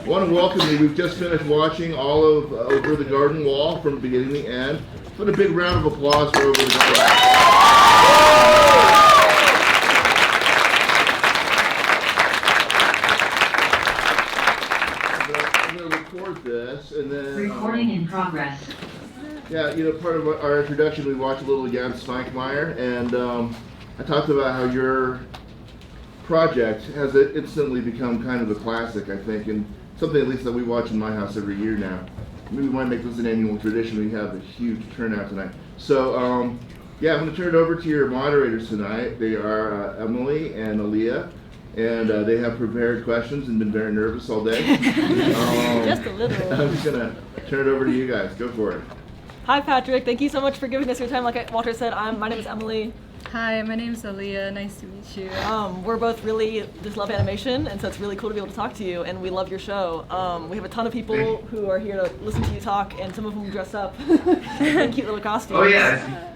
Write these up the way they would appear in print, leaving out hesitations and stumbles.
I want to welcome you. We've just finished watching all of Over the Garden Wall from beginning to end. Put a big round of applause for Over the Garden Wall. I'm going to record this and then... Recording in progress. Yeah, part of our introduction, we watched a little Jan Svankmajer, and I talked about how your project has instantly become kind of a classic, I think, and something at least that we watch in my house every year now. Maybe we might make this an annual tradition. We have a huge turnout tonight. So, yeah, I'm going to turn it over to your moderators tonight. They are Emily and Aliyah, and they have prepared questions and been very nervous all day. Just a little. I'm just going to turn it over to you guys. Go for it. Hi, Patrick. Thank you so much for giving us your time. Like Walter said, my name is Emily. Hi, my name's Aliyah. Nice to meet you. We're both really just love animation, and so it's really cool to be able to talk to you, and we love your show. We have a ton of people who are here to listen to you talk, and some of them dress up in cute little costumes. Oh, yeah.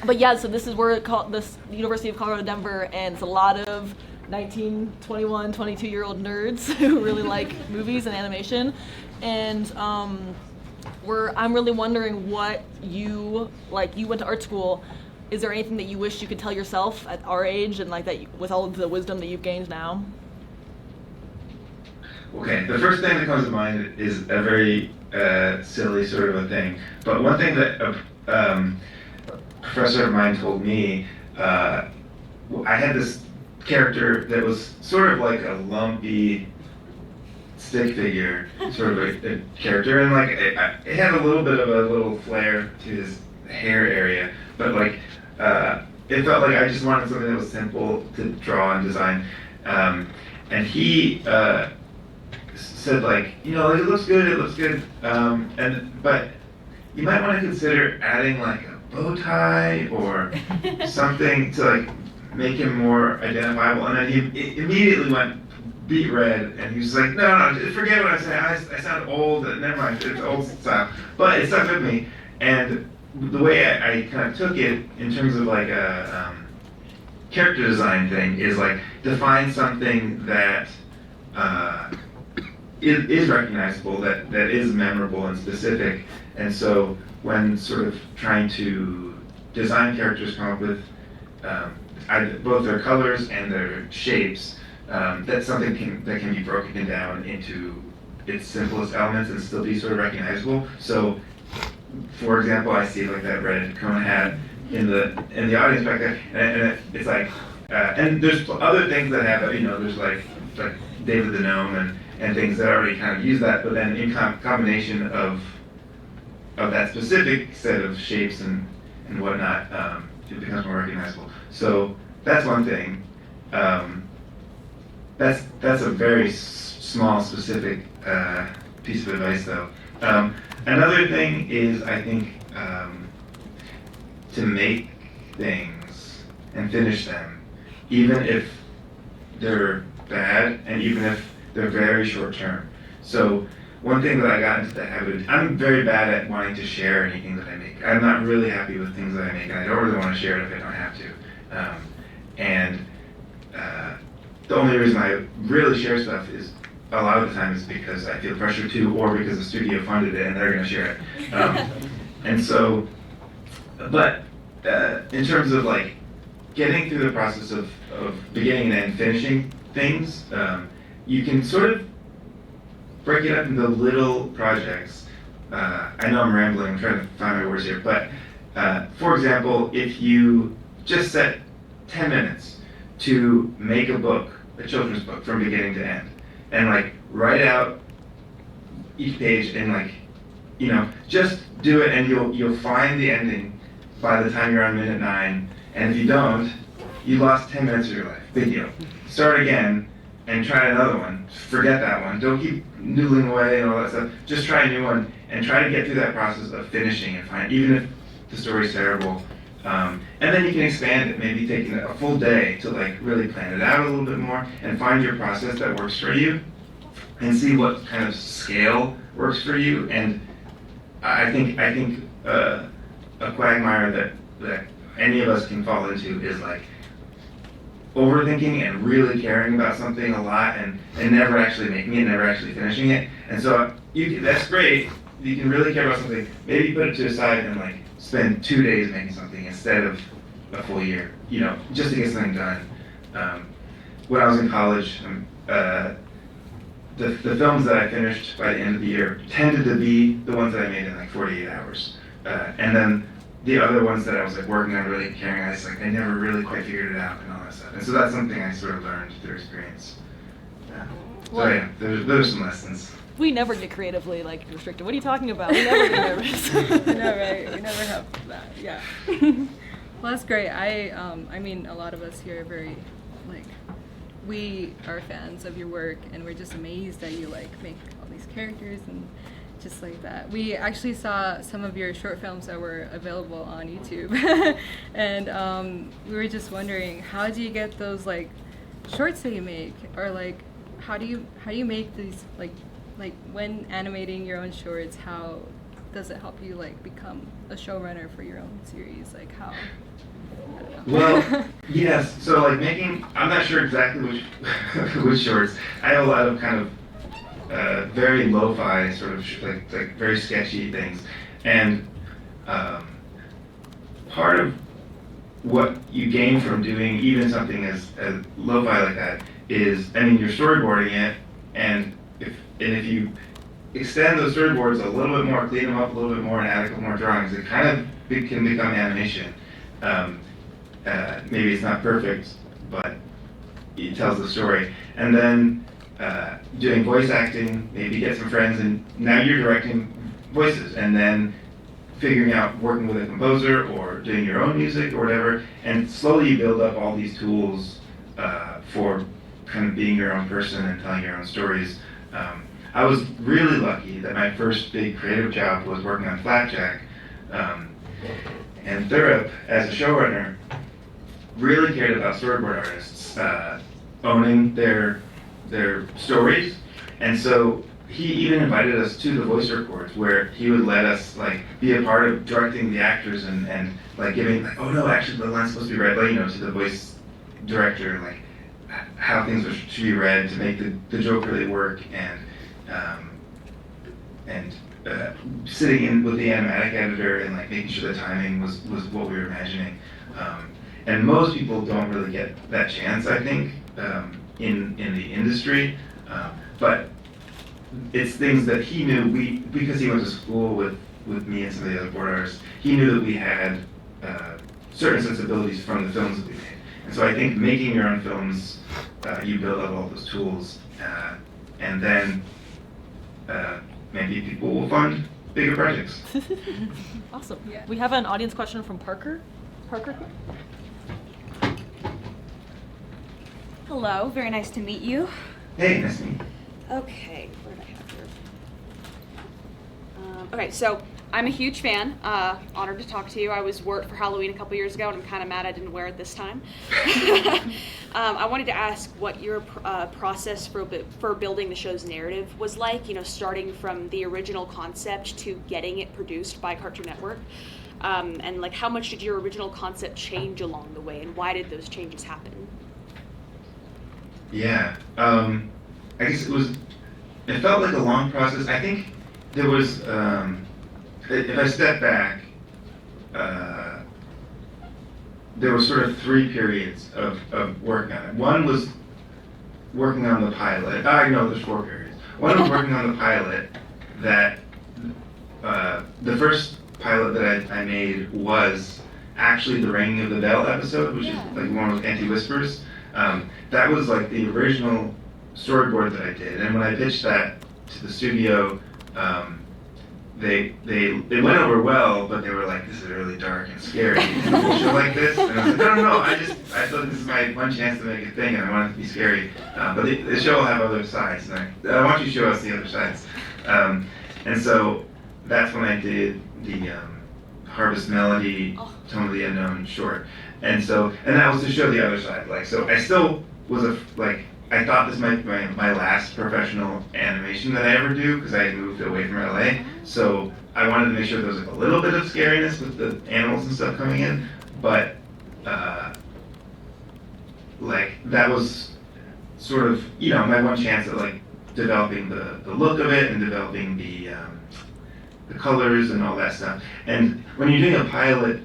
But yeah, so this is where this University of Colorado Denver, and it's a lot of 19, 21, 22-year-old nerds who really like movies and animation. And I'm really wondering what you went to art school. Is there anything that you wish you could tell yourself at our age and like that with all of the wisdom that you've gained now? Okay, the first thing that comes to mind is a very silly sort of a thing. But one thing that a professor of mine told me, I had this character that was sort of like a lumpy stick figure, sort of a character, and like it had a little bit of a little flair to his hair area, but like it felt like I just wanted something that was simple to draw and design, and he said like, it looks good, but you might want to consider adding like a bow tie or something to like make him more identifiable. And then he immediately went beet red, and he was like, no, forget what I said. I sound old. Never mind, it's old style. But it stuck with me, and the way I kind of took it in terms of like a character design thing is like define something that is recognizable, that is memorable and specific. And so when sort of trying to design characters, come up with both their colors and their shapes, that's something that can be broken down into its simplest elements and still be sort of recognizable. So, for example, I see like that red cone hat in the audience back there, and it's like, and there's other things that have, there's like David the Gnome and things that already kind of use that, but then in combination of that specific set of shapes and whatnot, it becomes more recognizable. So that's one thing. That's a very small, specific piece of advice, though. Another thing is, I think, to make things and finish them, even if they're bad and even if they're very short term. So one thing that I got into the habit of, I'm very bad at wanting to share anything that I make. I'm not really happy with things that I make, and I don't really want to share it if I don't have to. The only reason I really share stuff is a lot of the time is because I feel pressure to, or because the studio funded it and they're going to share it. And so, but in terms of like getting through the process of beginning and finishing things, you can sort of break it up into little projects. I know I'm rambling, I'm trying to find my words here, but for example, if you just set 10 minutes to make a book, a children's book from beginning to end, and like write out each page and like, just do it, and you'll find the ending by the time you're on minute 9, and if you don't, you lost 10 minutes of your life. Big deal. Start again and try another one. Forget that one. Don't keep noodling away and all that stuff. Just try a new one and try to get through that process of finishing and find, even if the story's terrible. And then you can expand it, maybe taking a full day to like really plan it out a little bit more and find your process that works for you and see what kind of scale works for you. And I think a quagmire that any of us can fall into is like overthinking and really caring about something a lot and never actually making it, never actually finishing it. And so that's great. You can really care about something. Maybe put it to the side and like spend 2 days making something instead of a full year, you know, just to get something done. When I was in college, the films that I finished by the end of the year tended to be the ones that I made in like 48 hours. And then the other ones that I was like working on really caring, I never really quite figured it out and all that stuff. And so that's something I sort of learned through experience. So yeah, there's some lessons. We never get creatively like restricted. What are you talking about? We never get nervous. I know, right? We never have that. Yeah. Well, that's great. I mean, a lot of us here are very, like, we are fans of your work, and we're just amazed that you like make all these characters and just like that. We actually saw some of your short films that were available on YouTube, and we were just wondering, how do you get those like shorts that you make, or like how do you make these like when animating your own shorts? How does it help you like become a showrunner for your own series? Like how? I don't know. Well, yes. So like I'm not sure exactly which shorts. I have a lot of kind of very lo-fi sort of like very sketchy things, and part of what you gain from doing even something as lo-fi like that is, I mean, you're storyboarding it, and if you extend those storyboards a little bit more, clean them up a little bit more, and add a couple more drawings, it kind of can become animation. Maybe it's not perfect, but it tells the story. And then doing voice acting, maybe get some friends, and now you're directing voices, and then figuring out working with a composer or doing your own music or whatever, and slowly you build up all these tools for kind of being your own person and telling your own stories. I was really lucky that my first big creative job was working on Flapjack, and Thurup, as a showrunner, really cared about storyboard artists owning their stories, and so he even invited us to the voice records where he would let us like be a part of directing the actors and like giving like, oh no, actually the line's supposed to be read, like, you know, to the voice director, like how things should be read to make the joke really work, and sitting in with the animatic editor and like making sure the timing was what we were imagining. And most people don't really get that chance, I think, in the industry. But it's things that he knew, because he went to school with me and some of the other board artists, he knew that we had certain sensibilities from the films that we made. And so I think making your own films, you build up all those tools, and then maybe people will fund bigger projects. Awesome. Yeah. We have an audience question from Parker. Parker? Hello, very nice to meet you. Hey, nice to meet you. Okay, what did I have here? Okay, so I'm a huge fan. Honored to talk to you. I wore it for Halloween a couple years ago, and I'm kind of mad I didn't wear it this time. I wanted to ask what your process for building the show's narrative was like. You know, starting from the original concept to getting it produced by Cartoon Network, and like how much did your original concept change along the way, and why did those changes happen? Yeah, I guess it felt like a long process. I think there was, if I step back, there were sort of 3 periods of work on it. One was working on the pilot. No, there's 4 periods. One was working on the pilot that, the first pilot that I made was actually the Ringing of the Bell episode, which is like one of those anti-whispers. That was like the original storyboard that I did, and when I pitched that to the studio, it went over well, but they were like, "This is really dark and scary. Is a whole show like this?" And I was like, "No. I thought this is my one chance to make a thing, and I want it to be scary. But the show will have other sides, and I want you to show us the other sides." And so that's when I did the Harvest Melody, Tone of the Unknown short. And that was to show the other side. Like, so I still was I thought this might be my last professional animation that I ever do, because I had moved away from LA. So I wanted to make sure there was like a little bit of scariness with the animals and stuff coming in, but like that was sort of, you know, my one chance at like developing the look of it and developing the colors and all that stuff. And when you're doing a pilot,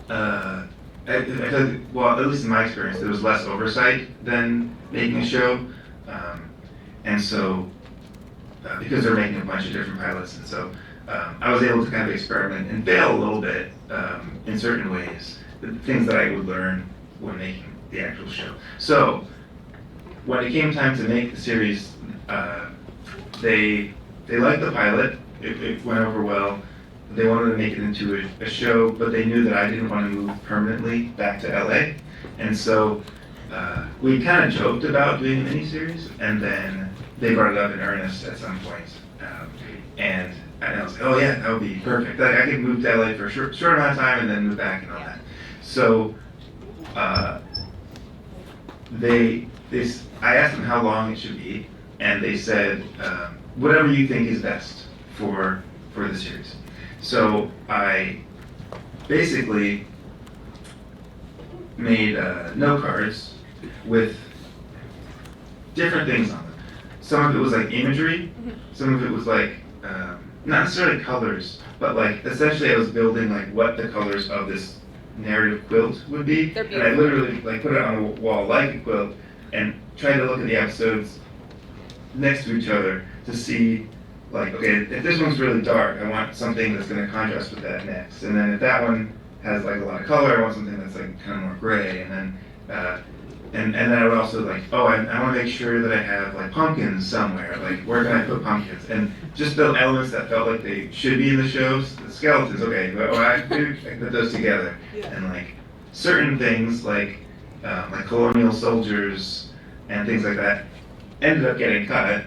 I feel like, well, at least in my experience, there was less oversight than making a show. And so, because they're making a bunch of different pilots, and so I was able to kind of experiment and fail a little bit in certain ways, the things that I would learn when making the actual show. So, when it came time to make the series, they liked the pilot. It went over well. They wanted to make it into a show, but they knew that I didn't want to move permanently back to LA. And so we kind of joked about doing a miniseries, and then they brought it up in earnest at some point. And I was like, oh yeah, that would be perfect. Like, I could move to LA for a short amount of time and then move back and all that. So I asked them how long it should be, and they said, whatever you think is best for the series. So I basically made note cards with different things on them. Some of it was like imagery, some of it was like, not necessarily colors, but like essentially I was building like what the colors of this narrative quilt would be. And I literally like put it on the wall like a quilt and tried to look at the episodes next to each other to see, like, okay, if this one's really dark, I want something that's going to contrast with that next. And then if that one has like a lot of color, I want something that's like kind of more gray. And then and then I would also like, oh, I want to make sure that I have like pumpkins somewhere. Like, where can I put pumpkins? And just the elements that felt like they should be in the shows. The skeletons, okay, but I can put those together. And like certain things like colonial soldiers and things like that ended up getting cut.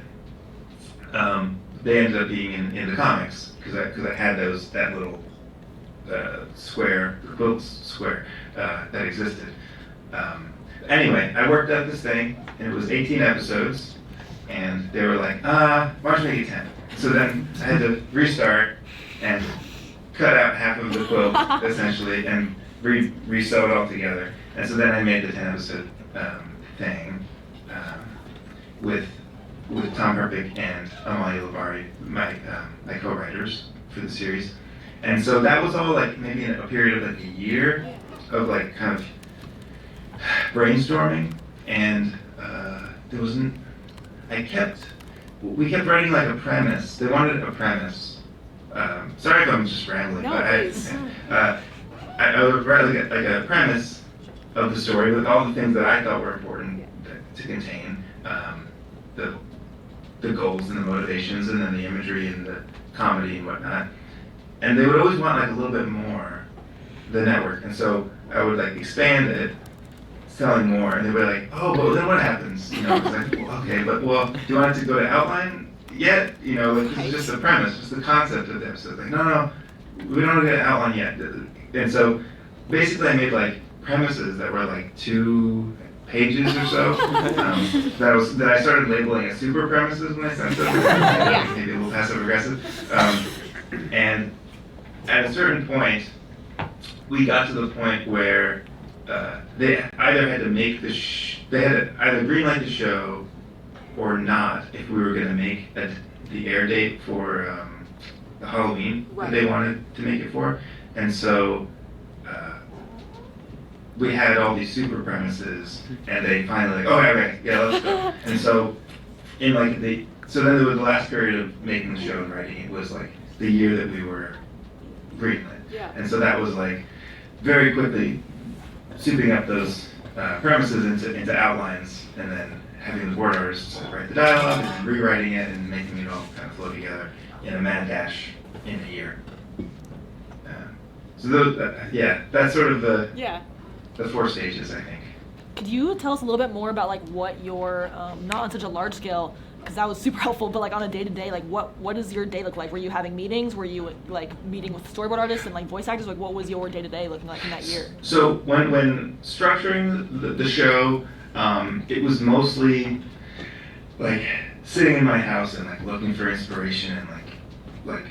They ended up being in the comics because I had that little quilt square that existed. Anyway, I worked out this thing, and it was 18 episodes, and they were like, why don't you make it 10? So then I had to restart and cut out half of the quilt, essentially, and re-sew it all together. And so then I made the 10 episode thing with Tom Herpick and Aliyah, my co-writers for the series. And so that was all like maybe in a period of like a year of like kind of brainstorming, and there wasn't. We kept writing like a premise. They wanted a premise. Sorry if I'm just rambling, No, but please. I would write like a premise of the story with all the things that I thought were important to contain, the goals and the motivations, and then the imagery and the comedy and whatnot. And they would always want like a little bit more, the network. And so I would like expand it, selling more, and they were like, oh, but then what happens? You know, it's like, well, okay, but well, do you want it to go to outline yet? You know, like this is just the premise, just the concept of the episode. Like, no, we don't get an outline yet. And so basically I made like premises that were like 2 pages or so. That I started labeling as super premises when I sent them. Maybe a little passive aggressive. And at a certain point, we got to the point where they either had to make they had to either greenlight the show or not if we were going to make the air date for the Halloween that they wanted to make it for. And so we had all these super premises, and they finally like, oh, okay, yeah, let's go. And so in like so then the last period of making the show and writing it was like the year that we were greenlit. Yeah. And so that was like very quickly souping up those premises into outlines, and then having the board artists write the dialogue, and then rewriting it and making it all kind of flow together in a mad dash in a year. So those, that's sort of the 4 stages, I think. Could you tell us a little bit more about like what your not on such a large scale, because that was super helpful, but like on a day-to-day, like what does your day look like? Were you having meetings? Were you like meeting with storyboard artists and like voice actors? Like what was your day-to-day looking like in that year? So when structuring the show, it was mostly like sitting in my house and like looking for inspiration and like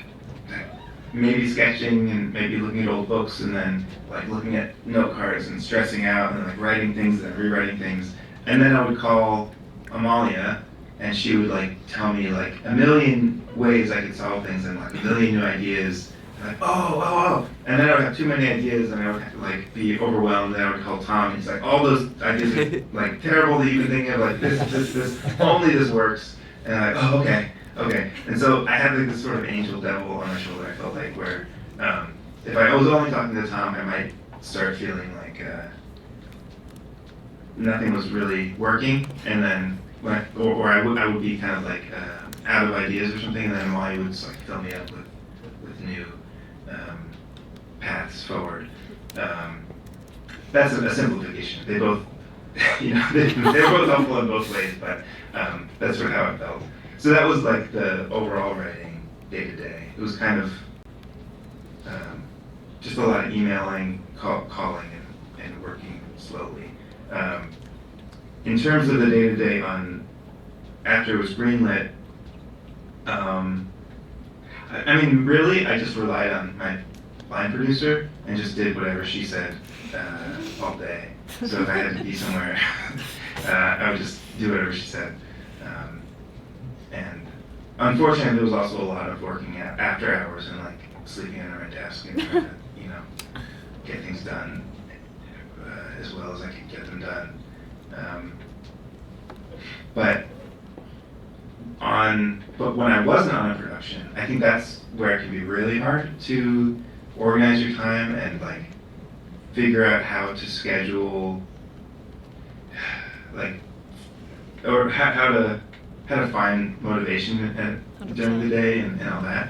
maybe sketching and maybe looking at old books and then like looking at note cards and stressing out and like writing things and rewriting things. And then I would call Amalia and she would like tell me like a million ways I could solve things and like a million new ideas. And like, oh. And then I would have too many ideas and I would like be overwhelmed and I would call Tom and he's like, all those ideas are like terrible that you can think of, like this, only this works. And I'm like, oh, okay. And so I had like this sort of angel devil on my shoulder, I felt like, where if I was only talking to Tom, I might start feeling like nothing was really working, and then I would be kind of like out of ideas or something, and then Molly would just like fill me up with new paths forward. That's a simplification. They both, they're both helpful in both ways, but that's sort of how it felt. So that was like the overall writing day to day. It was kind of just a lot of emailing, calling, and working slowly. In terms of the day to day on after it was greenlit, I mean, really, I just relied on my line producer and just did whatever she said all day. So if I had to be somewhere, I would just do whatever she said. And unfortunately, there was also a lot of working after hours and like sleeping under my desk and trying to, get things done as well as I could get them done. But when I wasn't on a production, I think that's where it can be really hard to organize your time and like figure out how to schedule, like, or how to find motivation during the day and all that.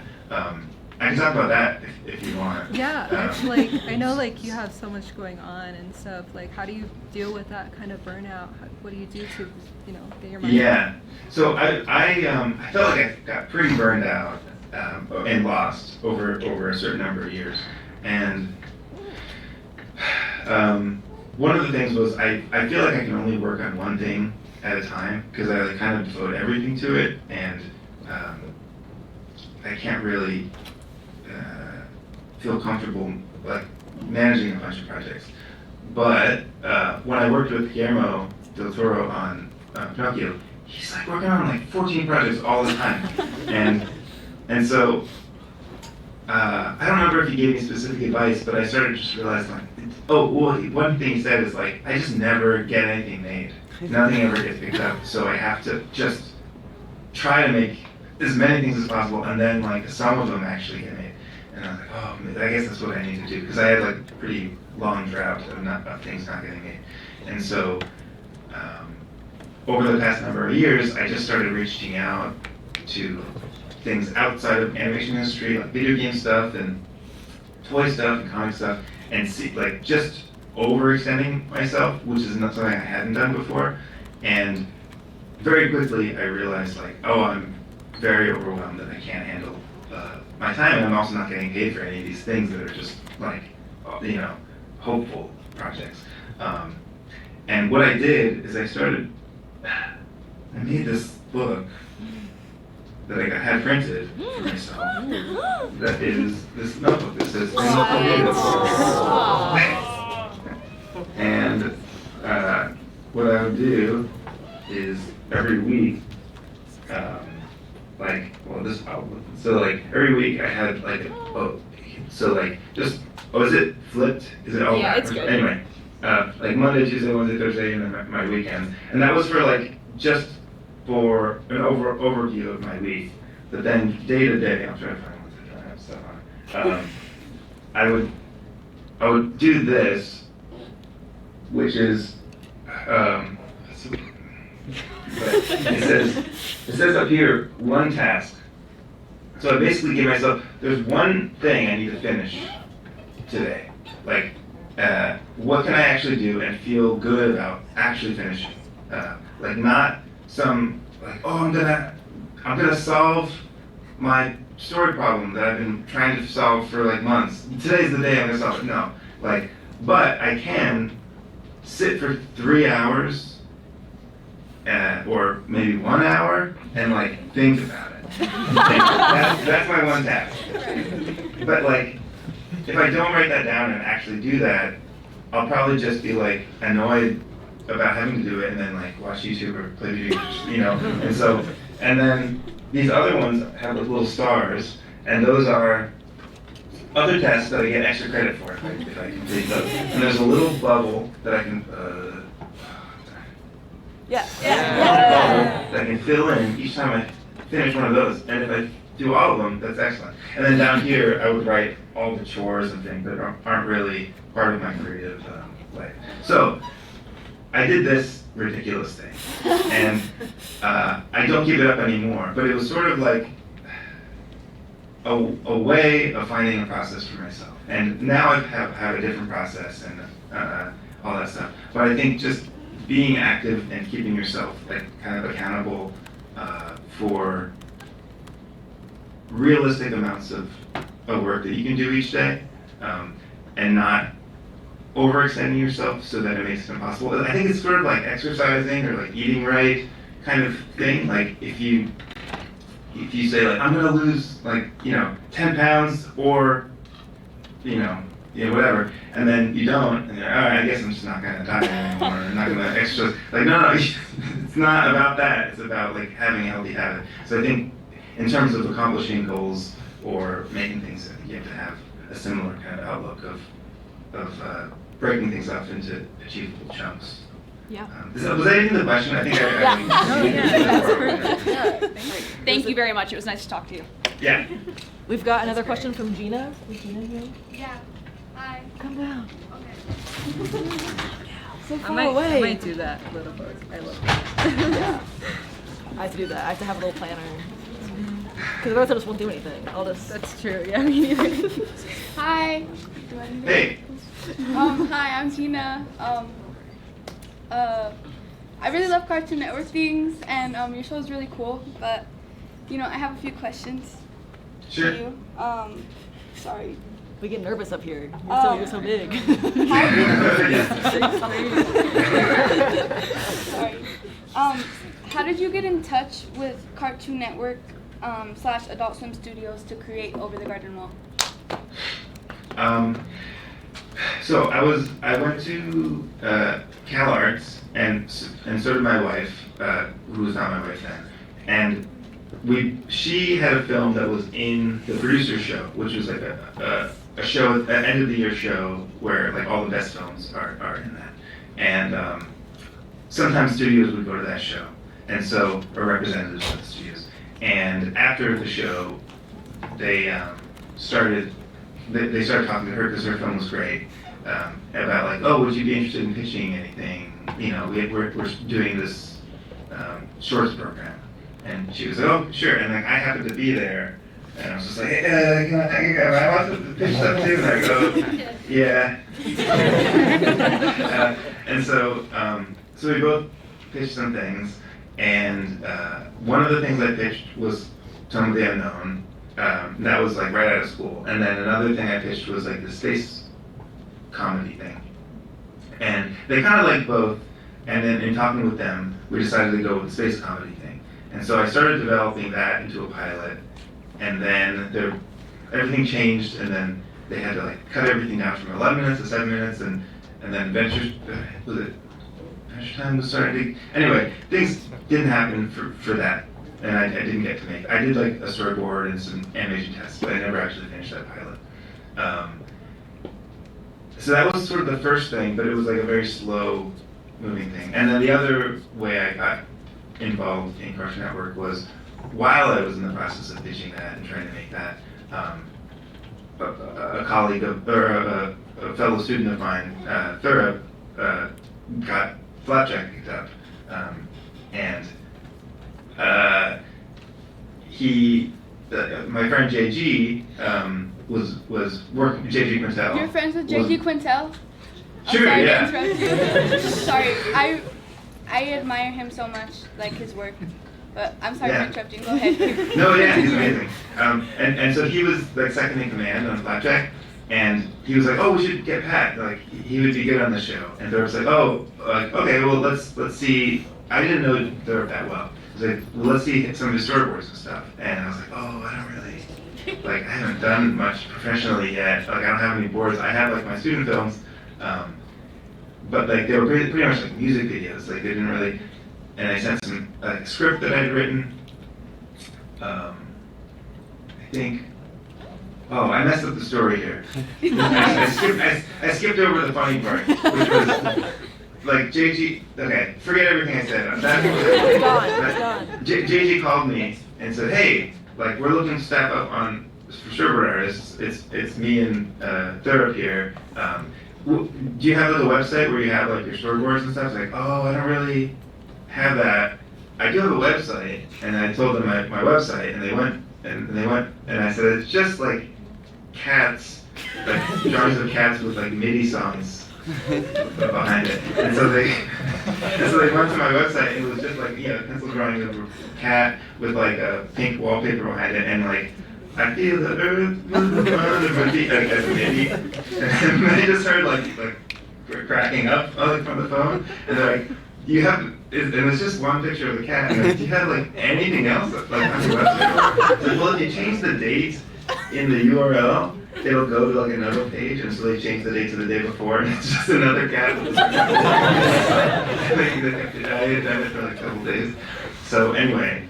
I can talk about that if you want. Yeah, like I know like you have so much going on and stuff. Like, how do you deal with that kind of burnout? What do you do to, get your mind? Yeah, so I felt like I got pretty burned out and lost over a certain number of years. And one of the things was I feel like I can only work on one thing at a time because I like, kind of devote everything to it, and I can't really feel comfortable like managing a bunch of projects. But when I worked with Guillermo del Toro on Pinocchio, he's like working on like 14 projects all the time, and so I don't remember if he gave me specific advice, but I started to just realize like, one thing he said is like, I just never get anything made. Nothing ever gets picked up, so I have to just try to make as many things as possible, and then like some of them actually get made. And I was like, I guess that's what I need to do, because I had like a pretty long drought of things not getting made. And so over the past number of years, I just started reaching out to things outside of animation industry, like video game stuff and toy stuff and comic stuff, and see like just overextending myself, which is not something I hadn't done before. And very quickly I realized like, I'm very overwhelmed and I can't handle my time, and I'm also not getting paid for any of these things that are just like, hopeful projects. And what I did is I made this book that I had printed for myself. That is this notebook that says and what I would do is every week, every week I had like is it flipped? Is it all Yeah, backwards? it's good. Anyway, like Monday, Tuesday, Wednesday, Thursday, and then my weekends. And that was for like just for an overview of my week. But then day to day, I'm trying to find ones that don't have stuff on it. I would do this, which is it says up here one task. So I basically give myself, there's one thing I need to finish today. Like, what can I actually do and feel good about actually finishing? Like not some, like, I'm gonna solve my story problem that I've been trying to solve for like months. Today's the day I'm gonna solve it. No, like, but I can sit for 3 hours, or maybe 1 hour, and like think about it. That's my one task. But but like, if I don't write that down and actually do that, I'll probably just be like annoyed about having to do it and then like watch YouTube or play video games, you know? And so, and then these other ones have like little stars, and those are other tests that I get extra credit for if I complete those. And there's a little bubble that I can, bubble that I can fill in each time I finish one of those. And if I do all of them, that's excellent. And then down here, I would write all the chores and things that aren't really part of my creative life. So I did this ridiculous thing, and I don't give it up anymore. But it was sort of like a way of finding a process for myself. And now I have a different process and all that stuff. But I think just being active and keeping yourself like kind of accountable for realistic amounts of work that you can do each day, and not overextending yourself so that it makes it impossible. I think it's sort of like exercising or like eating right kind of thing. Like if you say like, I'm gonna lose like, 10 pounds or, whatever, and then you don't, and you're like, all right, I guess I'm just not gonna diet anymore, I'm not gonna exercise. Like, no, it's not about that, it's about like having a healthy habit. So I think in terms of accomplishing goals or making things, I think you have to have a similar kind of outlook of breaking things up into achievable chunks. Yeah. Was that even the question? I think That's perfect. Yeah, Thank you very much. It was nice to talk to you. Yeah. We've got another question from Gina. Is Gina here? Yeah. Hi. Come down. Okay. So I far might away. do that little bit. I love that. I have to do that. I have to have a little planner. Because the rest of us won't do anything. I'll just. That's true. Yeah, me neither. Hi. Do I need to- Hey. Hi, I'm Tina. I really love Cartoon Network things, and your show is really cool. But I have a few questions Sure. for you. Sorry. We get nervous up here. You're so big. Sorry. How did you get in touch with Cartoon Network / Adult Swim Studios to create Over the Garden Wall? So I went to Cal Arts, and so did my wife, who was not my wife then, and she had a film that was in the producer's show, which was like a show, an end of the year show where like all the best films are in that, and sometimes studios would go to that show, and so or representatives of the studios, and after the show, they started talking to her because her film was great, about like, oh, would you be interested in pitching anything? We're doing this shorts program, and she was like, oh, sure. And like I happened to be there, and I was just like, hey, I want to pitch stuff too. And I go, yeah. And so we both pitched some things, and one of the things I pitched was Tone of the Unknown. That was like right out of school. And then another thing I pitched was like the space comedy thing. And they kind of liked both. And then in talking with them, we decided to go with the space comedy thing. And so I started developing that into a pilot. And then everything changed. And then they had to like cut everything down from 11 minutes to 7 minutes. And then Adventure Time was starting to... Anyway, things didn't happen for that. And I didn't get to make. I did like a storyboard and some animation tests, but I never actually finished that pilot. So that was sort of the first thing, but it was like a very slow moving thing. And then the other way I got involved in Cartoon Network was while I was in the process of pitching that and trying to make that, a colleague or a fellow student of mine, Thurab, got Flapjack picked up, and my friend JG was working. JG Quintel. You're friends with JG Quintel? Sure, sorry yeah. to interrupt you. Sorry, I admire him so much, like his work. But I'm sorry for interrupting. Go ahead. No, yeah, he's amazing. And so he was like second in command on Flapjack, and he was like, oh, we should get Pat. Like he would be good on the show. And Thurb was like, oh, like okay, well let's see. I didn't know Thurb that well. he's like, well, let's see some of his storyboards and stuff. And I was like, oh, I don't really, like, I haven't done much professionally yet. Like, I don't have any boards. I have, like, my student films, but, like, they were pretty much, like, music videos. Like, they didn't really, and I sent some, like, script that I'd written. I think, oh, I messed up the story here. I skipped over the funny part, which was, like, JG, okay, forget everything I said. It's gone. JG called me and said, hey, like, we're looking to staff up on, for storyboard artists. It's me and Thurp here. Do you have, like, a website where you have, like, your storyboards and stuff? It's like, oh, I don't really have that. I do have a website, and I told them my website, and they went, and I said, it's just, like, cats, like, drawings of cats with, like, MIDI songs behind it. And so they went to my website, and it was just, like, you know, pencil drawing of a cat with, like, a pink wallpaper behind it, and, like, I feel the earth moving under my feet, like, as MIDI. And I just heard, like cracking up, like, from the phone, and they're like, you have, and it's just one picture of the cat, and like, do you have, like, anything else, like, on your website? So, well, if you change the date in the URL, it'll go to, like, another page, and so they change the date to the day before, and it's just another cat. I had done it for, like, a couple days. So anyway,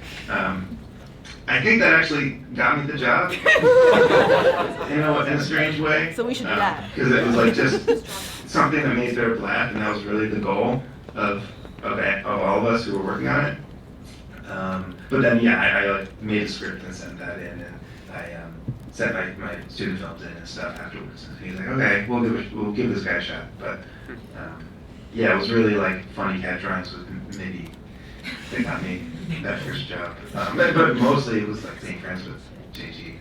I think that actually got me the job, you know, in a strange way. So we should do that. Because it was, like, just something that made Thurp laugh, and that was really the goal of all of us who were working on it. But then, yeah, I like, made a script and sent that in, and I sent my student films in and stuff afterwards. And he's like, okay, we'll give this guy a shot. But yeah, it was really, like, funny cat drawings with maybe they got me that first job. But mostly it was, like, being friends with JG.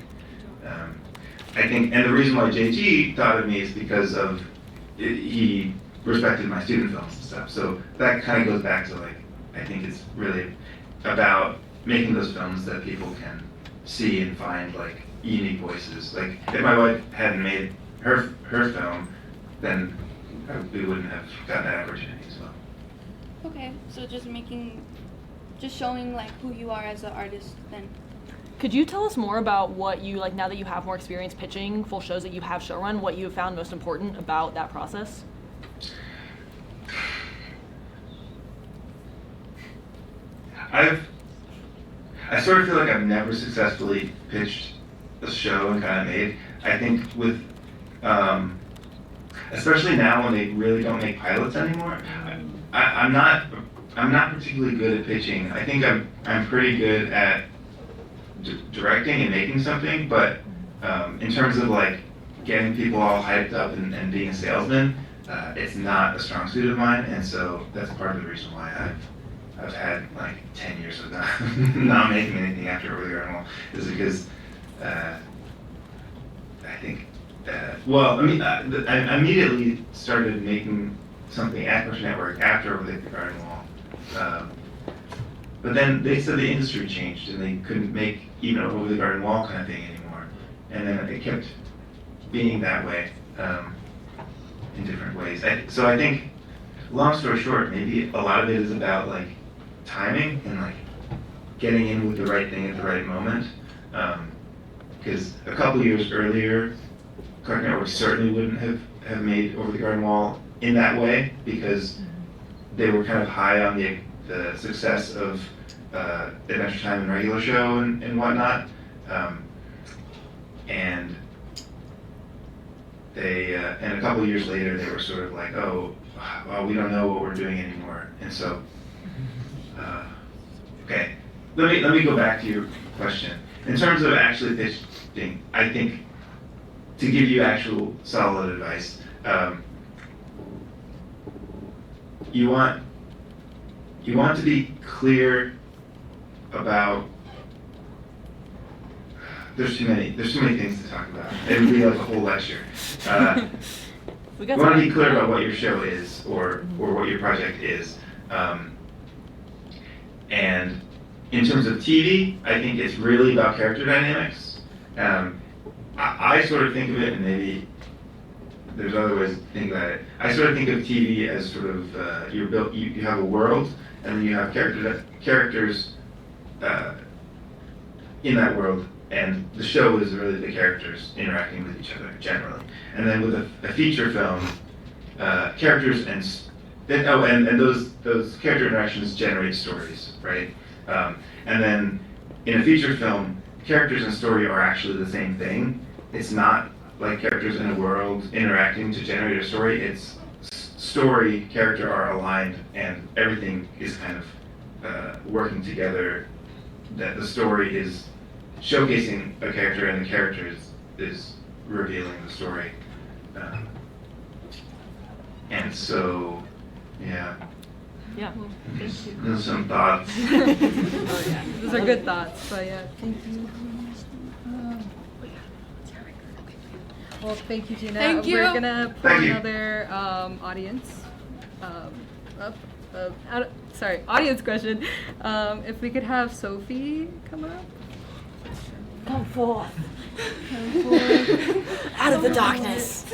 I think, and the reason why JG thought of me is because of he respected my student films and stuff. So that kind of goes back to, like, I think it's really about making those films that people can see and find, like, unique voices. Like, if my wife hadn't made her film, then we wouldn't have gotten that opportunity as well. Okay, so just showing, like, who you are as an artist then. Could you tell us more about what you, like, now that you have more experience pitching full shows that you have show run, what you have found most important about that process? I sort of feel like I've never successfully pitched a show and kind of made. I think with, especially now when they really don't make pilots anymore, I'm not particularly good at pitching. I think I'm pretty good at directing and making something, but in terms of, like, getting people all hyped up and being a salesman, it's not a strong suit of mine, and so that's part of the reason why I've had, like, 10 years of not making anything after Over the Garden Wall, is because I think, well, I mean, I immediately started making something at Carisch Network after Over the Garden Wall. But then they said the industry changed and they couldn't make even Over the Garden Wall kind of thing anymore. And then it kept being that way in different ways. So I think, long story short, maybe a lot of it is about, like, timing and, like, getting in with the right thing at the right moment. Because a couple years earlier, Carisch Network certainly wouldn't have made Over the Garden Wall in that way, because they were kind of high on the success of Adventure Time and Regular Show and whatnot. And they, and a couple years later, they were sort of like, oh, well, we don't know what we're doing anymore. And so, okay, let me go back to your question. In terms of actually pitching, I think, to give you actual solid advice, you want to be clear about. There's too many things to talk about. It would be like a whole lecture. You want to be clear about what your show is or what your project is. And in terms of TV, I think it's really about character dynamics. I sort of think of it, and maybe there's other ways to think about it. I sort of think of TV as sort of you have a world, and then you have characters in that world, and the show is really the characters interacting with each other generally. And then with a feature film, characters and those character interactions generate stories, right? And then in a feature film, characters and story are actually the same thing. It's not like characters in a world interacting to generate a story. It's story, character are aligned, and everything is kind of working together. That the story is showcasing a character, and the character is revealing the story. And so, yeah. Yeah. There's some thoughts. Oh yeah, those are good thoughts. But yeah, thank you. Well, thank you, Gina. Thank you. We're gonna pull Thank you. another audience question. If we could have Sophie come up. Come forth. Come forth. Out of the darkness.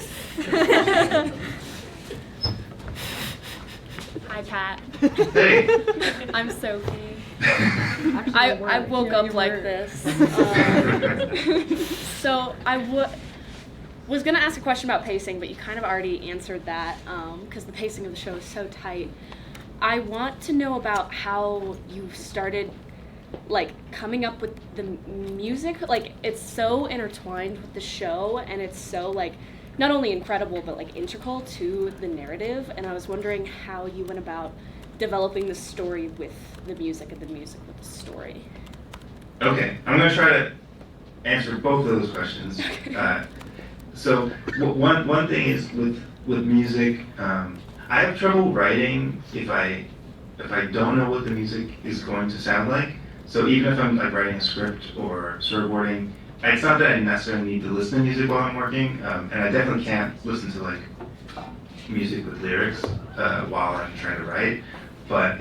Hi, Pat. Hey. I'm Sophie. Actually, I woke Yeah, up you like were. this. So I was going to ask a question about pacing, but you kind of already answered that because the pacing of the show is so tight. I want to know about how you started like coming up with the music. Like, it's so intertwined with the show, and it's so like not only incredible but like integral to the narrative. And I was wondering how you went about developing the story with the music and the music with the story. Okay, I'm gonna try to answer both of those questions. So one thing is with music, I have trouble writing if I don't know what the music is going to sound like. So even if I'm like writing a script or storyboarding, it's not that I necessarily need to listen to music while I'm working, and I definitely can't listen to like music with lyrics while I'm trying to write. But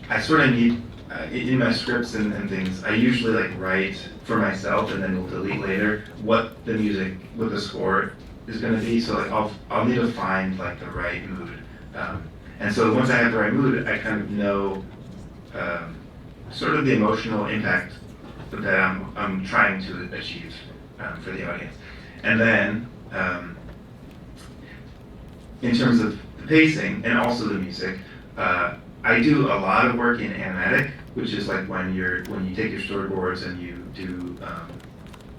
I sort of need in my scripts and things. I usually like write for myself and then we'll delete later what the music with the score is going to be. So like I'll need to find like the right mood, and so once I have the right mood, I kind of know sort of the emotional impact that I'm trying to achieve for the audience. And then in terms of the pacing and also the music, I do a lot of work in animatic, which is like when you take your storyboards and you do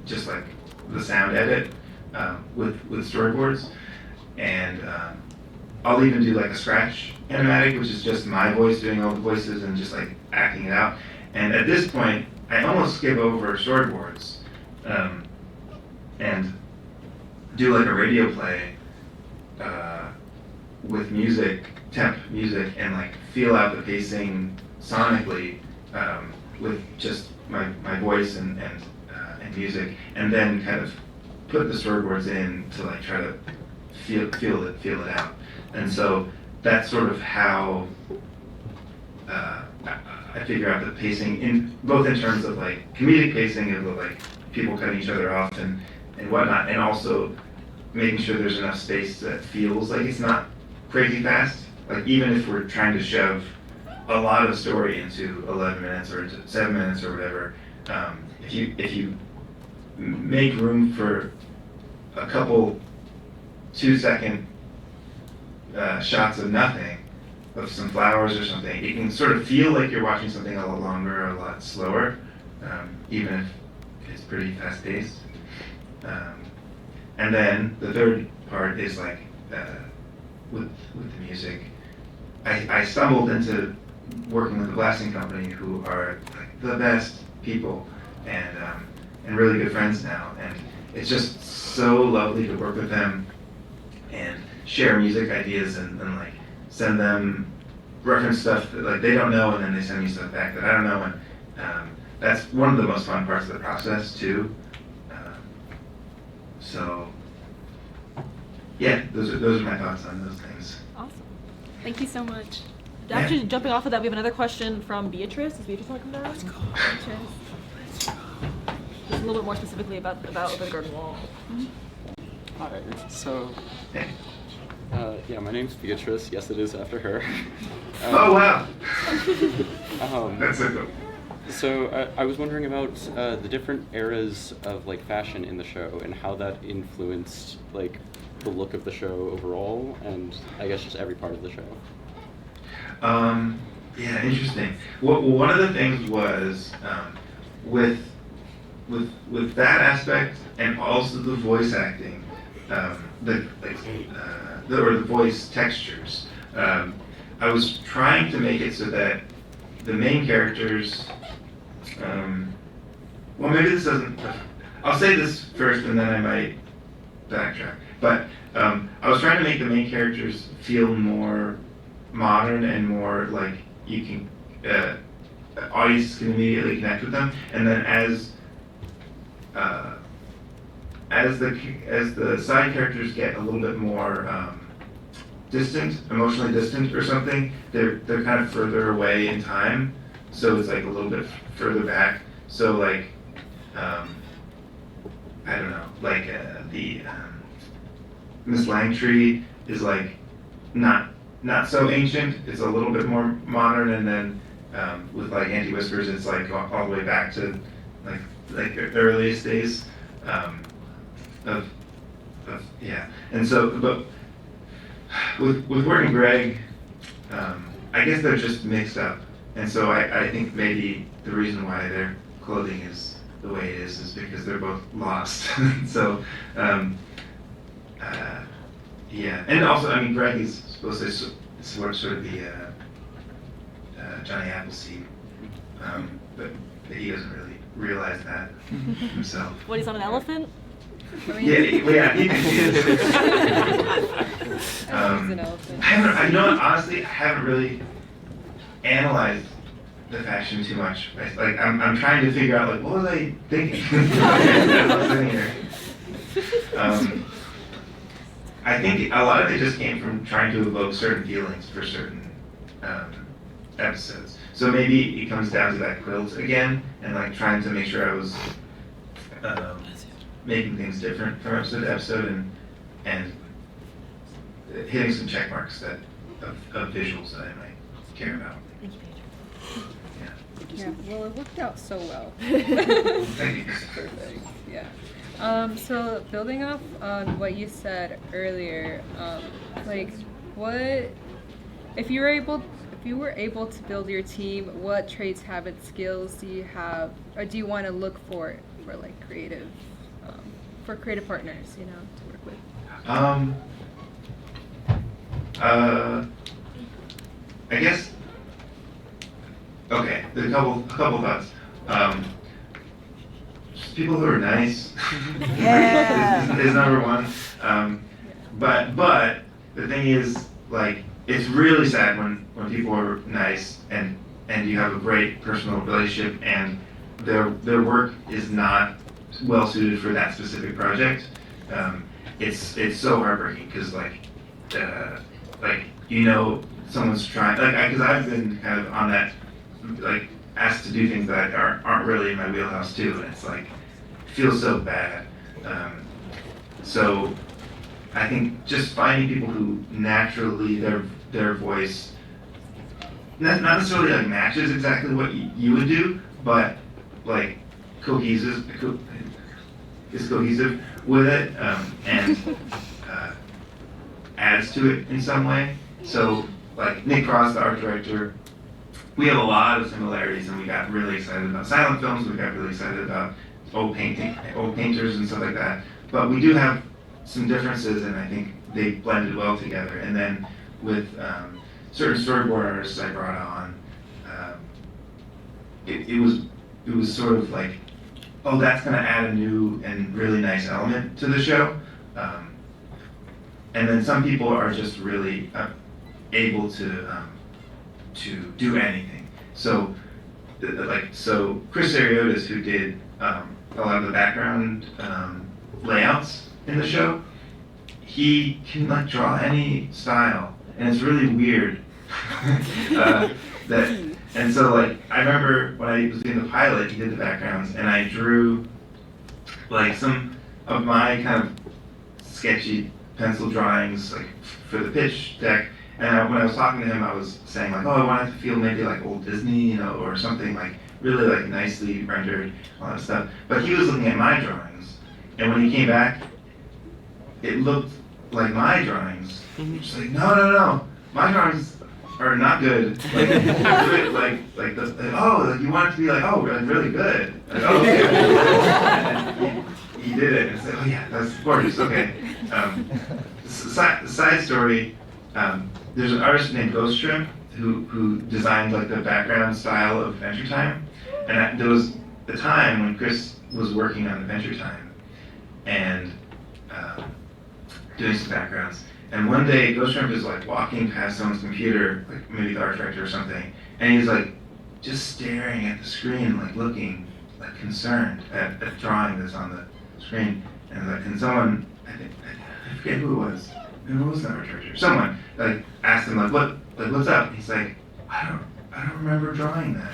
just like the sound edit with storyboards, and I'll even do like a scratch animatic, which is just my voice doing all the voices and just like acting it out. And at this point, I almost skip over storyboards and do like a radio play with music, temp music, and like feel out the pacing sonically with just my voice and music, and then kind of put the storyboards in to like try to feel it out. And so that's sort of how I figure out the pacing, in both in terms of like comedic pacing of like people cutting each other off and whatnot, and also making sure there's enough space that feels like it's not crazy fast. Like even if we're trying to shove a lot of story into 11 minutes or into 7 minutes or whatever, if you make room for a couple 2-second shots of nothing, of some flowers or something, it can sort of feel like you're watching something a lot longer or a lot slower, even if it's pretty fast paced. And then the third part is like with the music. I stumbled into working with a blasting company who are like the best people and really good friends now, and it's just so lovely to work with them and share music ideas and like send them reference stuff that like they don't know, and then they send me stuff back that I don't know, and that's one of the most fun parts of the process too. So yeah, those are my thoughts on those things. Awesome. Thank you so much. Actually, jumping off of that, we have another question from Beatrice. Is Beatrice want to come down? Let's go. Just a little bit more specifically about Over the Garden Wall. Hi. So, Hey. yeah, my name's Beatrice. Yes, it is after her. Oh wow, Um, that's so cool. So I was wondering about the different eras of like fashion in the show and how that influenced like the look of the show overall, and I guess just every part of the show. Yeah, interesting. Well, one of the things was with that aspect, and also the voice acting, the voice textures. I was trying to make it so that the main characters. Well, maybe this doesn't. I'll say this first, and then I might backtrack. But I was trying to make the main characters feel more modern and more like you can audiences can immediately connect with them. And then as the side characters get a little bit more distant, emotionally distant or something, they're kind of further away in time. So it's like a little bit further back. So like I don't know, like the Miss Langtree is like not so ancient. It's a little bit more modern, and then with like Auntie Whispers, it's like all the way back to like the earliest days of yeah. And so, but with Wirt and Greg, I guess they're just mixed up, and so I think maybe the reason why their clothing is the way it is because they're both lost. So. Yeah, and also, I mean, Greg is supposed to sort of be Johnny Appleseed, but he doesn't really realize that himself. What, he's on an elephant? Yeah, he thinks he is. He's an elephant. Honestly, I haven't really analyzed the fashion too much. Like, I'm trying to figure out, like, what was I thinking? As I was sitting here. I think a lot of it just came from trying to evoke certain feelings for certain episodes. So maybe it comes down to that quilt again, and like trying to make sure I was making things different from episode to episode, and hitting some check marks that of visuals that I might care about. Thank you, Pedro. Yeah. Yeah, well, it worked out so well. Thank you. Perfect. Yeah. So building off on what you said earlier, like, what if you were able to build your team? What traits, habits, skills do you have, or do you want to look for like creative partners, to work with? I guess. Okay, there's a couple thoughts. Just people who are nice. Yeah. is number one. But the thing is, like, it's really sad when people are nice and you have a great personal relationship and their work is not well suited for that specific project. It's so heartbreaking because someone's trying, because I've been kind of on that, like, asked to do things that aren't really in my wheelhouse too, and it's like it feels so bad. So I think just finding people who naturally their voice not necessarily like matches exactly what you would do, but like is cohesive with it, and adds to it in some way. So like Nick Cross, the art director, we have a lot of similarities, and we got really excited about silent films. We got really excited about old painters and stuff like that. But we do have some differences, and I think they blended well together. And then with certain storyboard artists I brought on, it was sort of like, oh, that's going to add a new and really nice element to the show. And then some people are just really able to do anything. So Chris Ariotis, who did a lot of the background layouts in the show, he can like draw any style, and it's really weird. And so like I remember when I was doing the pilot, he did the backgrounds, and I drew like some of my kind of sketchy pencil drawings like for the pitch deck. And when I was talking to him, I was saying like, oh, I want it to feel maybe like old Disney, or something like really like nicely rendered, all that stuff. But he was looking at my drawings, and when he came back, it looked like my drawings. Just like, no, my drawings are not good. Like you want it to be like, oh, really good. Like, oh, okay. And he did it, and it's like, oh yeah, that's gorgeous. Okay. Side story. There's an artist named Ghost Shrimp who designed like the background style of Adventure Time, and there was a time when Chris was working on Adventure Time and doing some backgrounds. And one day, Ghost Shrimp is like walking past someone's computer, like maybe the art director or something, and he's like just staring at the screen, like looking like concerned at the drawing that's on the screen. And someone, I forget who it was. Who was the art director? Someone like asked him like what's up? And he's like, I don't remember drawing that.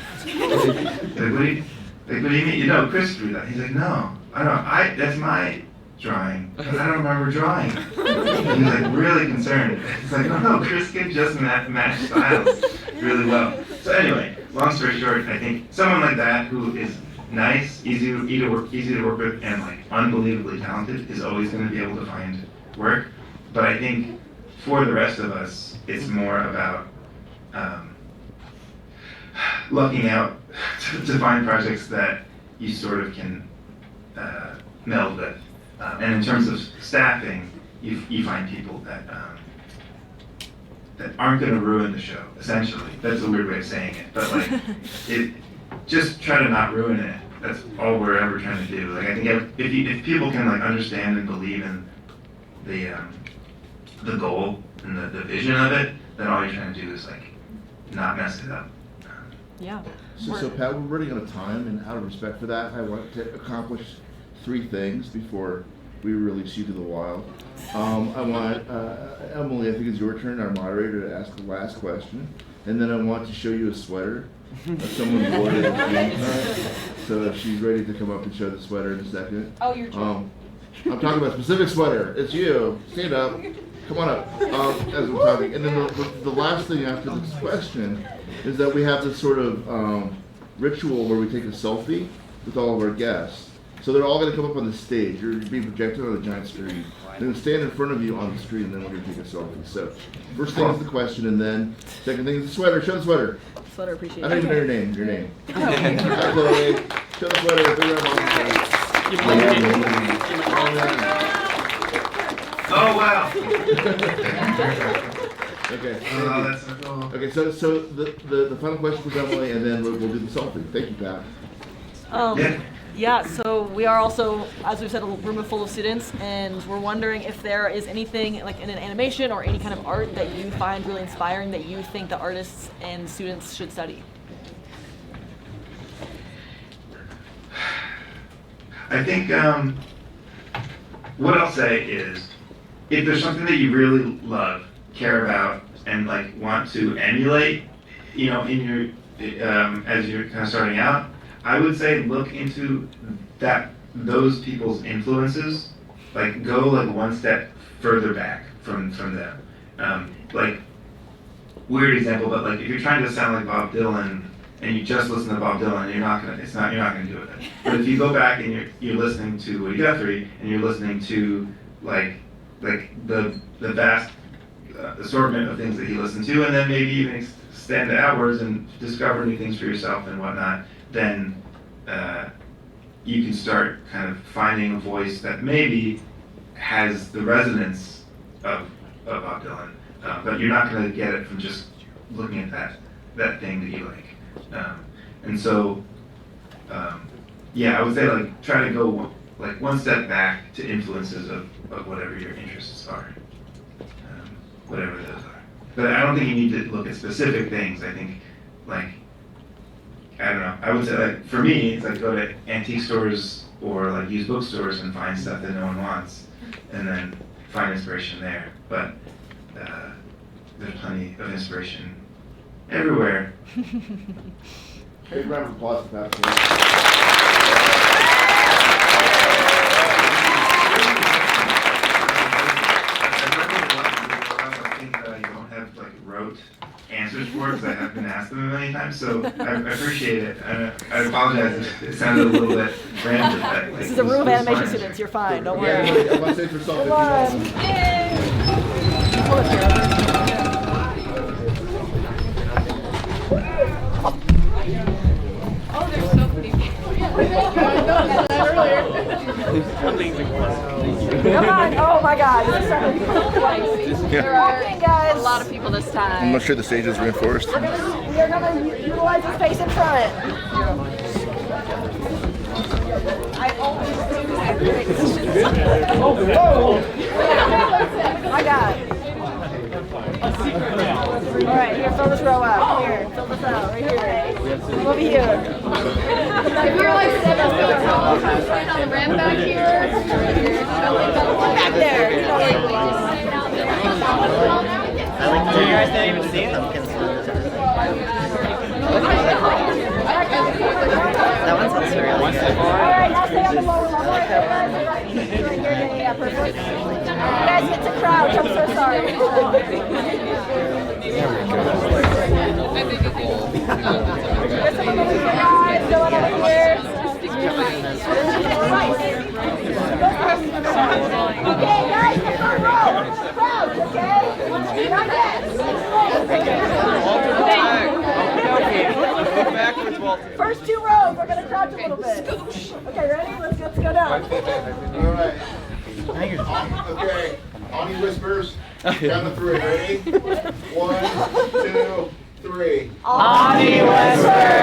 Like what do you mean? You know, Chris drew that. He's like, no, that's my drawing, but I don't remember drawing it. And he's like really concerned. He's like, no, Chris can just match styles really well. So anyway, long story short, I think someone like that who is nice, easy to work with, and like unbelievably talented is always going to be able to find work. But I think for the rest of us, it's more about lucking out to find projects that you sort of can meld with. And in terms of staffing, you find people that aren't going to ruin the show, essentially. That's a weird way of saying it. But like, just try to not ruin it. That's all we're ever trying to do. Like, I think if people can like understand and believe in the goal and the vision of it, then all you're trying to do is like not mess it up. Yeah. So Pat, we're running out of time, and out of respect for that, I want to accomplish 3 things before we release you to the wild. I want Emily, I think it's your turn, our moderator, to ask the last question, and then I want to show you a sweater that someone wore at the game tonight. So she's ready to come up and show the sweater in a second. Oh, your turn. I'm talking about a specific sweater. It's you. Stand up. Come on up. As we're talking, and then the last thing after this question is that we have this sort of ritual where we take a selfie with all of our guests. So they're all going to come up on the stage. You're being projected on a giant screen. They're going to stand in front of you on the screen, and then we're going to take a selfie. So first thing is the question, and then second thing is the sweater. Show the sweater. Sweater, appreciate I it. don't even know your name. Your name. Hi, Chloe. Show the sweater. Big round of applause. Oh wow! Okay. Oh, that's so cool. Okay, so the final question for Emily, and then we'll do the selfie. Thank you, Pat. Yeah, so we are also, as we've said, a room full of students, and we're wondering if there is anything like in an animation or any kind of art that you find really inspiring that you think the artists and students should study. I think what I'll say is, if there's something that you really love, care about, and like want to emulate, you know, in your as you're kind of starting out, I would say look into those people's influences. Like go like one step further back from them. Like weird example, but like if you're trying to sound like Bob Dylan and you just listen to Bob Dylan, you're not gonna do it. But if you go back and you're listening to Woody Guthrie and you're listening to like the vast assortment of things that he listened to, and then maybe even extend outwards and discover new things for yourself and whatnot, then you can start kind of finding a voice that maybe has the resonance of Bob Dylan, but you're not going to get it from just looking at that thing that you like. And so, yeah, I would say like try to go like one step back to influences of whatever your interests are, whatever those are. But I don't think you need to look at specific things. I think like, I don't know, I would say like for me, it's like go to antique stores or like used bookstores and find stuff that no one wants, and then find inspiration there. But there's plenty of inspiration everywhere. Big round of applause for Pat. I don't have like rote answers for it because I have been asked asked them a million times, so I appreciate it. I apologize if it sounded a little bit random. But, like, This is a room of animation students. You're fine. Don't worry. Yeah, I want to say for something. Come on. Hold it here. Oh, there's so many people. Come on. Oh my God. This is starting to be twice. There are Okay, guys. a lot of people this time. I'm not sure the stage is reinforced. We are gonna utilize the space in front. I always do my God. All right, here, fill this row out. Here, fill this out. Right here. Come over here. If you're like 7 feet tall, stand on the ramp back here. Back there. You know where you belong. You guys didn't even see them. That one sounds really good. All right, now stay on the lower level. Right here, yeah, perfect. You guys get to crouch. I'm so sorry. There's someone over here, guys. Go on over here. Okay, guys, the front row. We're gonna crouch, okay? Not yet. First 2 rows, we're gonna crouch a little bit. Okay, ready? Let's go down. All right. Okay. Ani whispers. Count to 3. Ready? 1, 2, 3. Ani whispers.